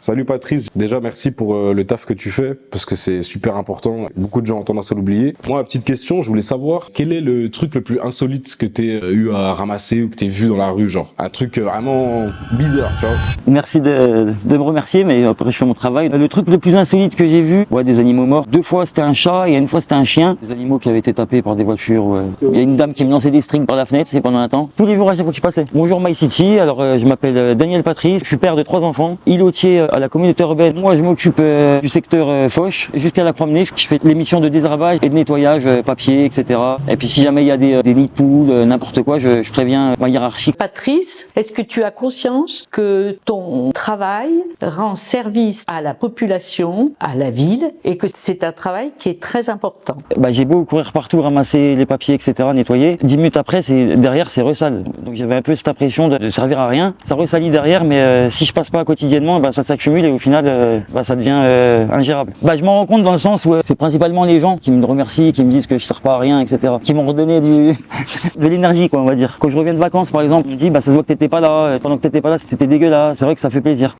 Salut Patrice, déjà merci pour le taf que tu fais parce que c'est super important, beaucoup de gens ont tendance à l'oublier. Moi, la petite question, je voulais savoir quel est le truc le plus insolite que t'aies eu à ramasser ou que t'aies vu dans la rue, genre un truc vraiment bizarre, tu vois. Merci de me remercier, mais après je fais mon travail. Le truc le plus insolite que j'ai vu, des animaux morts. 2 fois c'était un chat et une fois c'était un chien. Des animaux qui avaient été tapés par des voitures. Ouais. Il y a une dame qui me lançait des strings par la fenêtre, c'est pendant un temps. Tous les jours à chaque fois que je passais. Bonjour My City, alors je m'appelle Daniel Patrice, je suis père de 3 enfants, îlotier à la communauté urbaine. Moi je m'occupe du secteur Foch jusqu'à la Croix-Menée. Je fais l'émission de désherbage et de nettoyage, papier, etc. Et puis si jamais il y a des nids de poules, n'importe quoi, je préviens ma hiérarchie. Patrice, est-ce que tu as conscience que ton travail rend service à la population, à la ville, et que c'est un travail qui est très important? J'ai beau courir partout, ramasser les papiers, etc., nettoyer. 10 minutes après, derrière, c'est ressale. Donc j'avais un peu cette impression de servir à rien. Ça ressalit derrière, mais si je passe pas quotidiennement, ça s'accumule et au final, ça devient ingérable. Je m'en rends compte dans le sens où c'est principalement les gens qui me remercient, qui me disent que je sers pas à rien, etc., qui m'ont redonné de l'énergie, quoi, on va dire. Quand je reviens de vacances, par exemple, on me dit, ça se voit que t'étais pas là. Pendant que t'étais pas là, c'était dégueulasse. C'est vrai que ça fait plaisir.